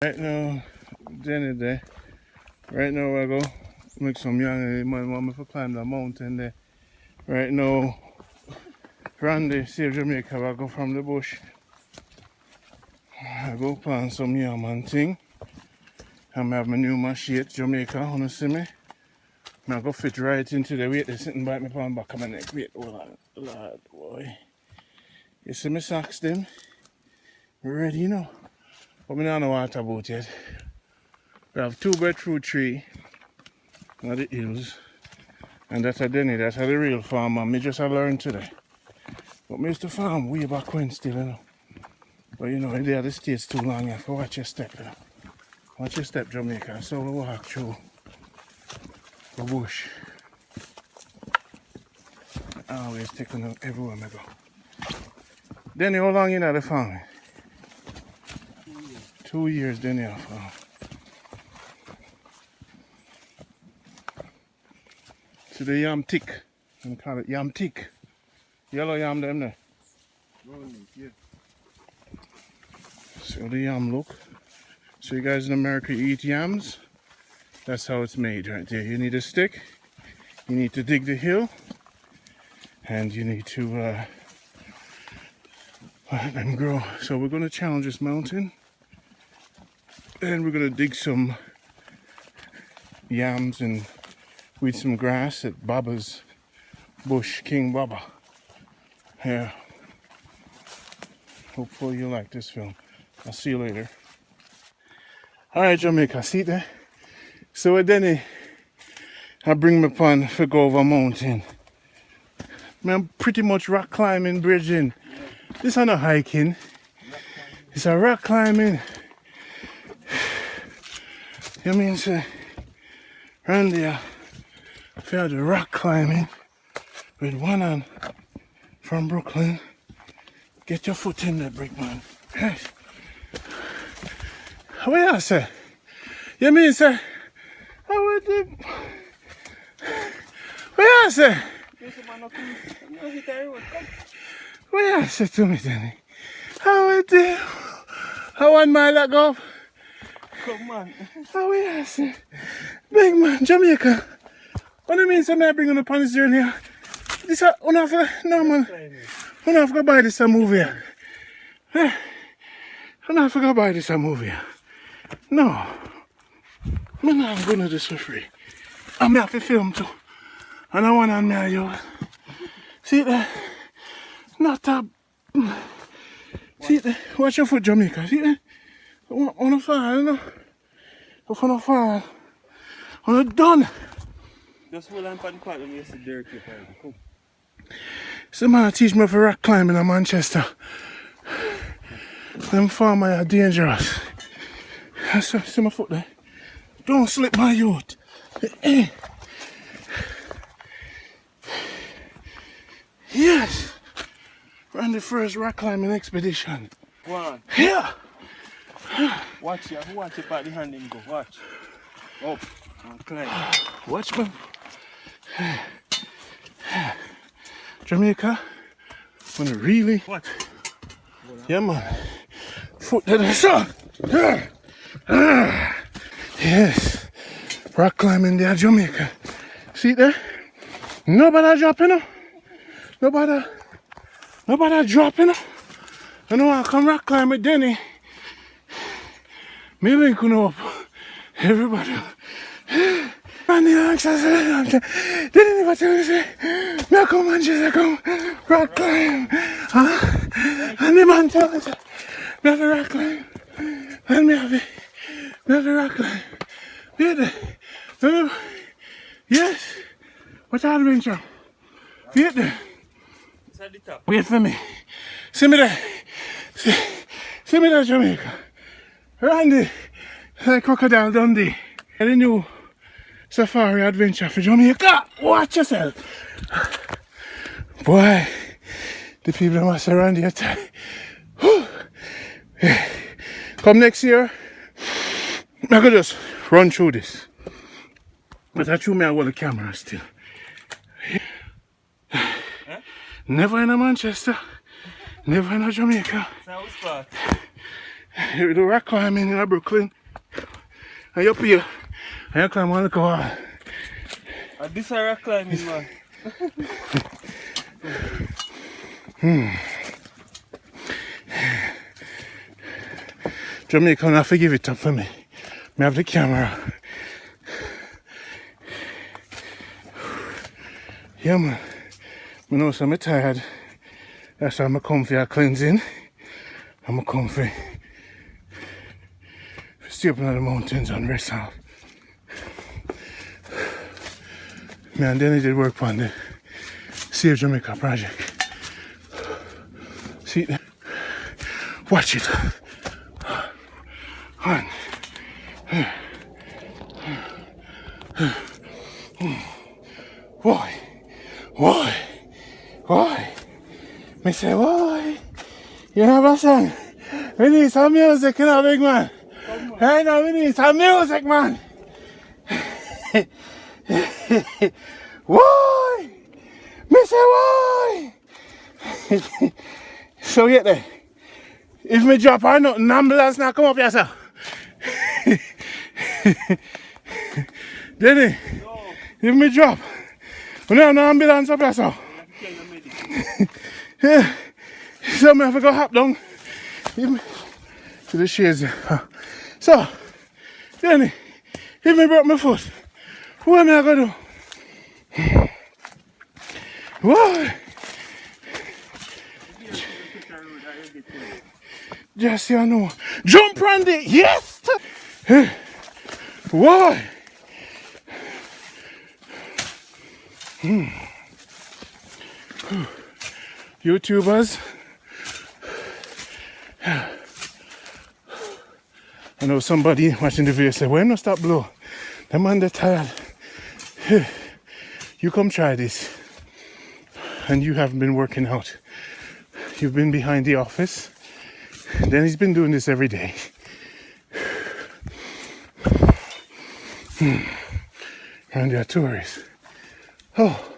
Right now, Jenny there. Right now I go make some young man want me to climb the mountain there. Right now, Randy, Save Jamaica, I go from the bush. I go plant some yam and thing. I have my new machete, Jamaica, wanna see me? I go fit right into the weight, they're sitting by me on back of my neck. Wait, hold on, Lord, boy. You see me socks them? Ready, you know? But I don't know what about yet. We have 2 breadfruit tree on the hills. And that's a Denny, that's a the real farmer. Me just have learned today. But me used to farm way back when still, you know. But you know, the States too long, you have to watch your step, you know. Watch your step, Jamaica. So we walk through the bush. Always taking them everywhere I go. Denny, how long you know the farming? 2 years, Denny, I farm. So the yam tick. We call it yam tick. Yellow yam them there. Yeah. So the yam look. So you guys in America eat yams. That's how it's made right there. You need a stick. You need to dig the hill. And you need to let them grow. So we're going to challenge this mountain. And we're going to dig some yams and weed some grass at Bubba's bush, King Bubba. Yeah. Hopefully you like this film. I'll see you later. Alright, Jamaica, see there? So then I bring me upon to go over a mountain. I'm pretty much rock climbing, bridging. This is not hiking. It's a rock climbing. You mean, sir? Randy, I feel the rock climbing with one hand from Brooklyn. Get your foot in there, brick man. What you say? You mean, sir? How would the... What you say? What you say to me, Danny? How would the... How 1 mile ago? Come on. How you say? Big man, Jamaica. What do you mean, sir? I bring on upon this journey? This is... No, man. I'm not going to buy this a movie. I'm not going to buy this a movie. No. I'm not going to do this for free. I'm have to film too. And I want on me, you. See that? Not a... See that? Watch your foot, Jamaica. See that? On the fall, you know? If on the fall, on the done. Just hold on for the part of me, it's a dirty part. Come. Some man teach me for rock climbing in Manchester. Them farmers are dangerous. See my foot there? Don't slip my youth. Yes! We're on the first rock climbing expedition. Go on. Here! Watch ya, watch your body hand him go. Watch. Up and climb. Watch me. Jamaica, when it really... Watch. Yeah, man. Foot to the sun. Yes. Rock climbing there, Jamaica. See there? Nobody dropping up. Nobody dropping up. I know I come rock climb with Denny. Me linking up. Everybody. And the answer didn't even tell you, say, me come and just come rock climb. Huh? And the man tell me, me have a rock climb. And me have a rock climb. Wait there. Yes. What's that adventure? Wait there. It's at the top. Wait for me. See me there. See me there, Jamaica. Randy, like Crocodile Dundee. And the new safari adventure for Jamaica. Watch yourself. Boy, the people must have Randy at time. Come next year, I could just run through this. But I threw me out with the camera still. Huh? Never in a Manchester, never in a Jamaica. The rock climbing in Brooklyn. And up here, and you climb on the car. And this is rock climbing, man. Jamaica, not forgive it up for me. I have the camera. Yeah, man. I know I'm tired. That's why I'm comfy at cleansing. I'm comfy. Stay up in the mountains and rest out. Me and Denny did work on the Save Jamaica project. See, watch it. On. Why? Me say, why? You know what I'm saying? We need some music, you know, big man. Hey, now we need some music, man. Why? Me say, why? So get there. If me drop or nothing, ambulance not come up here, sir. Denny, if me drop, we don't have no ambulance up here, sir. Yeah. So me have to go hop down to the shades. So, Denny, if me broke my foot, what am I going to do? Why? Just you know. Jump on it, yes! Why? YouTubers. I know somebody watching the video say, why not stop blow? The man they're tired. You come try this. And you haven't been working out. You've been behind the office. Then he's been doing this every day. And there are tourists. Oh.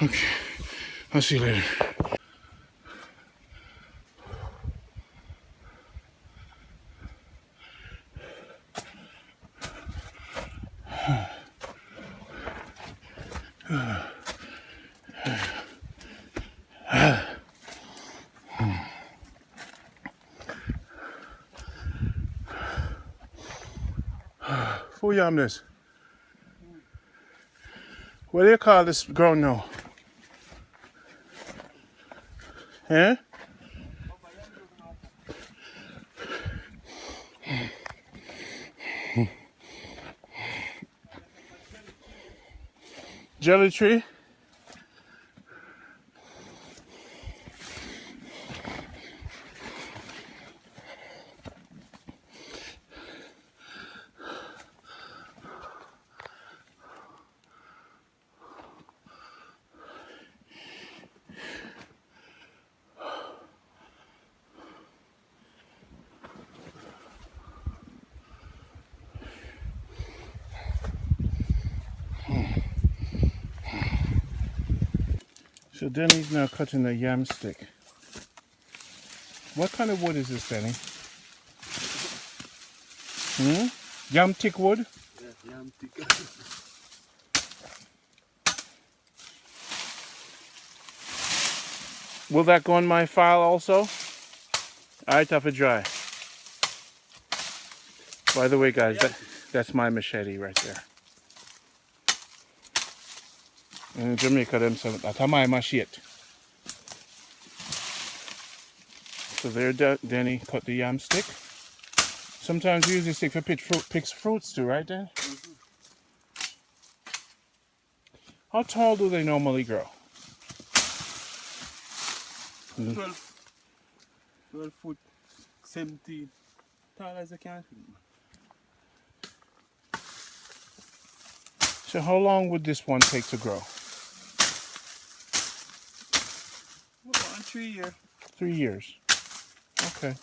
Okay. I'll see you later. Who yam this? What do you call this ground now? Eh? Jelly tree? So Denny's now cutting a yam stick. What kind of wood is this, Denny? Yam thick wood? Yeah, yam thick. Will that go on my file also? Alright, have it dry. By the way, guys, that's my machete right there. In Jamaica, them say that's my machete. So there, Denny cut the yam stick. Sometimes we use this stick for picks fruits too, right, Dan? Mm-hmm. How tall do they normally grow? 12 foot, 17, tall as I can. So how long would this one take to grow? About 3 years. 3 years. Okay.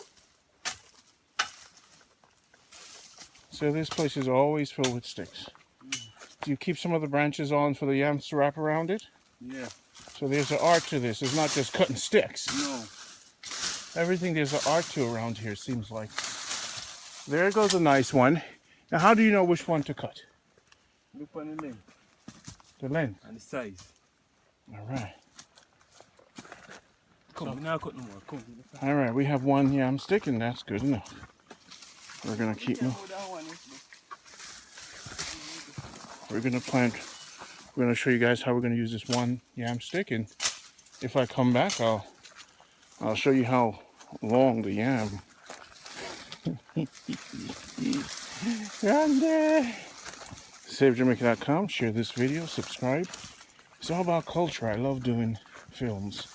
So this place is always filled with sticks. you keep some of the branches on for the yams to wrap around it. Yeah. So there's an art to this. It's not just cutting sticks. No. Everything there's an art to around here, seems like. There goes a nice one. Now, how do you know which one to cut? Look on the length. The length. And the size. All right. Come, now cut no more. Come. All right, we have one yam stick, and that's good enough. We're gonna keep moving. We're gonna plant. We're gonna show you guys how we're gonna use this one yam stick, and if I come back, I'll show you how long the yam. Grande. SaveJamaica.com. Share this video. Subscribe. It's all about culture. I love doing films.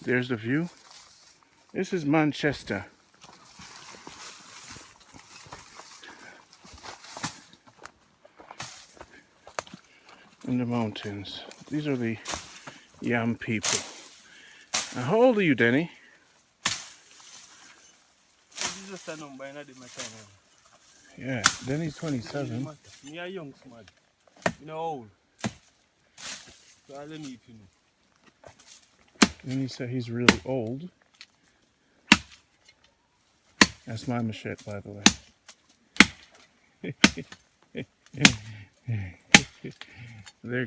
There's the view. This is Manchester. In the mountains. These are the yam people. Now, how old are you, Denny? This is just a number, and I did my time. Yeah, Denny's 27. Me a young smart. You know old. So I don't need to know. Denny said he's really old. That's my machete, by the way. There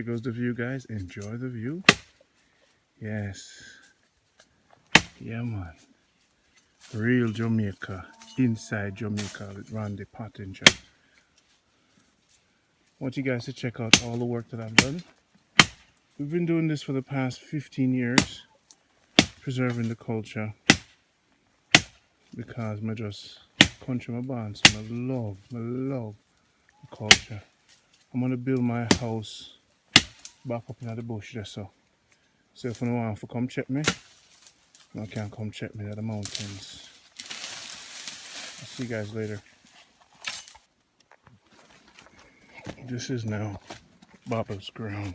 goes the view, guys. Enjoy the view. Yes. Yeah, man. Real Jamaica. Inside Jamaica with Randy Pottinger. I want you guys to check out all the work that I've done. We've been doing this for the past 15 years. Preserving the culture. Because I just country my bonds. I love the culture. I'm gonna build my house back up in the bush there, so if you want to come check me, you can come check me at the mountains. I'll see you guys later. This is now Bubba's ground.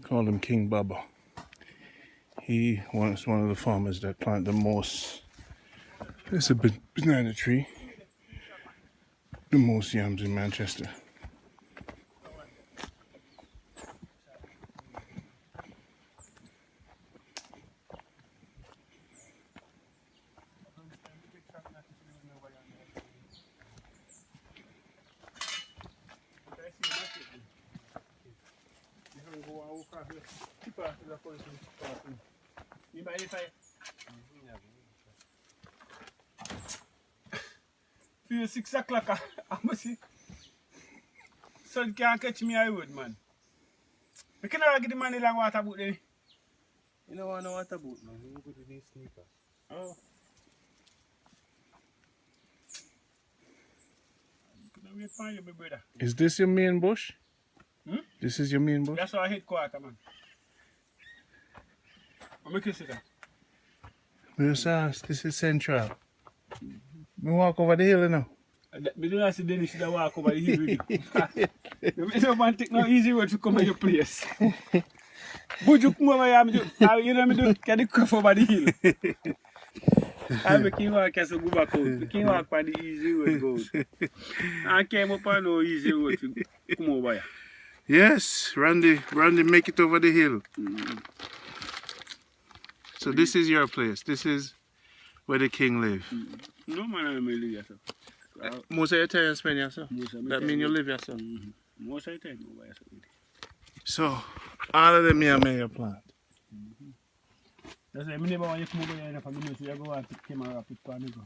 Call him King Bubba. He was one of the farmers that planted the most. It's a banana tree. The most yams in Manchester. Feel 6 o'clock, I'm see. Sun can't catch me, I would, man. We cannot get the money like water boat then. You don't want no water boat, man. You go to these sneakers. Oh. Wait for you, my brother. Is this your main bush? Hmm? This is your main bush? That's our headquarters, man. I'm making it that. This is central. Me walk over the hill, you know. Me do not see Dennis should walk over the hill with you. You don't want to take no easy road to come to your place. But you come over here, you know me do, can you come over the hill? I make him walk as a go back out. Make him walk on the easy road go. I came up on no easy road to come over here. Yes, Randy make it over the hill. So this is your place. This is where the king live. No man, I may live yourself. Most of your time you spend yourself. That means you live yourself. Most of the time over yourself. So all of them here may your plant. That's why I never want you to come over here for me so you go and pick camera pick one go.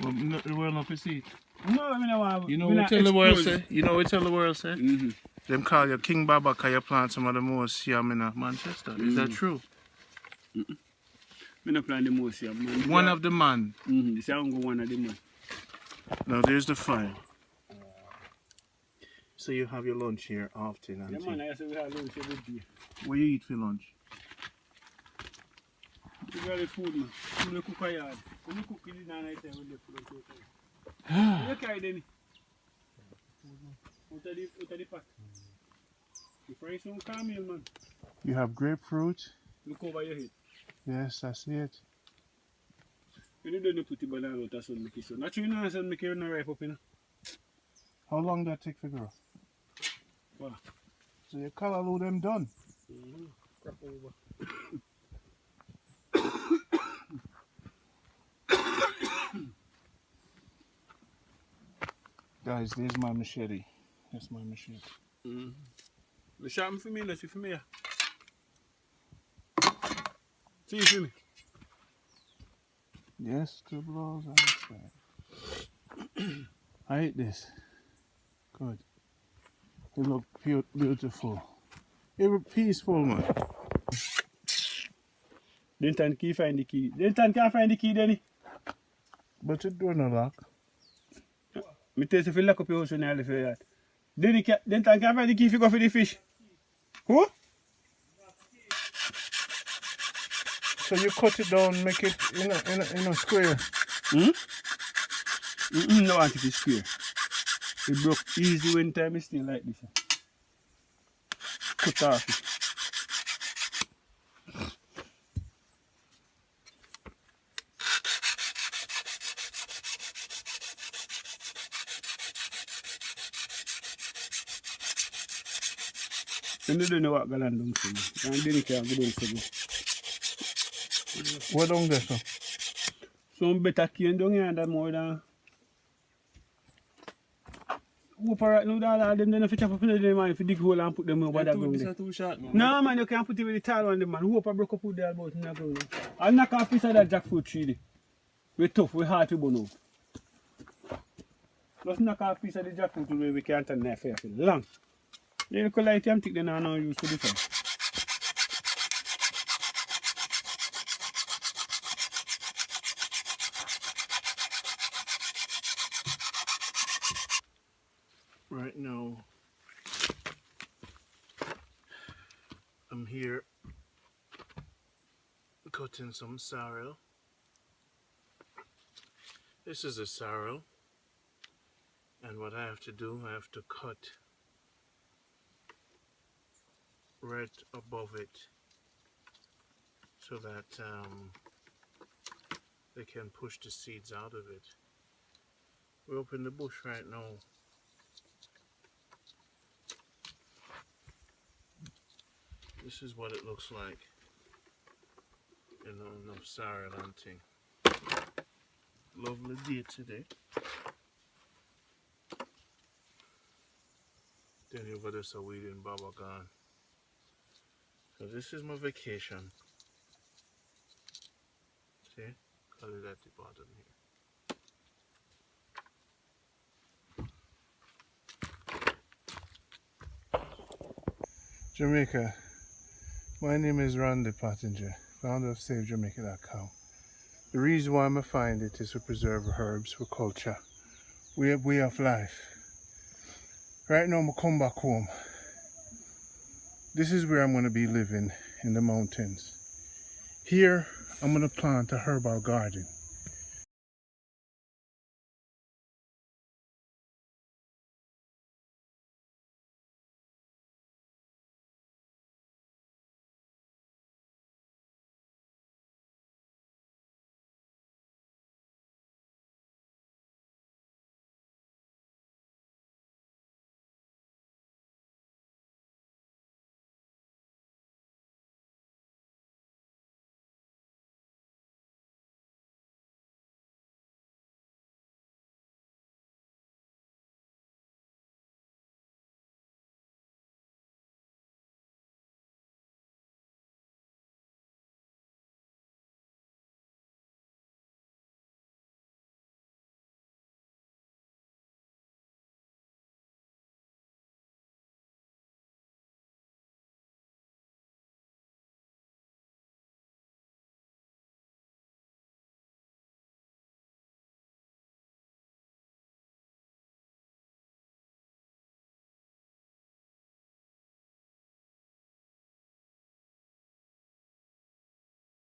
Well, the world not to see it. No, I mean I want. You know what tell the world say? You know what tell the world say? Mm-hmm. Them call you King Bubba because you plant some of the most yam in Manchester. Is that true? I don't plant the most yam, man. One of the man. This is one of the man. Now there's the fire. So you have your lunch here often, aren't Yeah, man, I say we have lunch every day. What you eat for lunch? We got the food, man. We cook a yard. When you cook it in the night time, we put it out. You carry Denny. Out of the pot. You fry some caramel, man. You have grapefruit. Look over your head. Yes, I see it. You don't put the banana out of sun make it so. Naturally, no sun make it not ripe up, you know. How long that take for grow? Wow. So your callaloo them done. Crap over. Guys, there's my machete. That's my machete. The sharpen for me, let's see for me. See for me. Yes, two blows on the side. I ate this. Good. It look beautiful. It was peaceful, man. Denton can't find the key. Denton can't find the key, Denny. But it do no lock. Me tell you if you lock up your house when you live here. Denton can't find the key if you go for the fish. Who? So you cut it down, make it in a square. No, I think it's square. It broke easy when time is still like this. Cut off it. You don't know what Galan down for me. And then you can't go down for me. What down there, so? Some better cane down here than more than. Hope right now that all them then if you chop up in the man, if you dig hole and put them over that ground there. Too short, man. No man, you can't put it with the tall one, the man. Hope I broke up with the about in the ground. I'll knock off piece of that jackfruit tree there. We're tough, we're hard to burn out. Just knock off piece of the jackfruit where we can't turn that fire for long. The little light I'm taking now used to the fire. Right now, I'm here cutting some sorrel. This is a sorrel, and what I have to do, I have to cut right above it so that they can push the seeds out of it. We're up in the bush right now. This is what it looks like. You know, enough sorrel and thing. Lovely day today. Then over there, so we in Bubba gone. So this is my vacation. See? Call it at the bottom here. Jamaica. My name is Randy Pottinger, founder of SaveJamaica.com. The reason why I find it is to preserve herbs for culture. We have way of life. Right now I'm come back home. This is where I'm going to be living, in the mountains. Here I'm going to plant a herbal garden.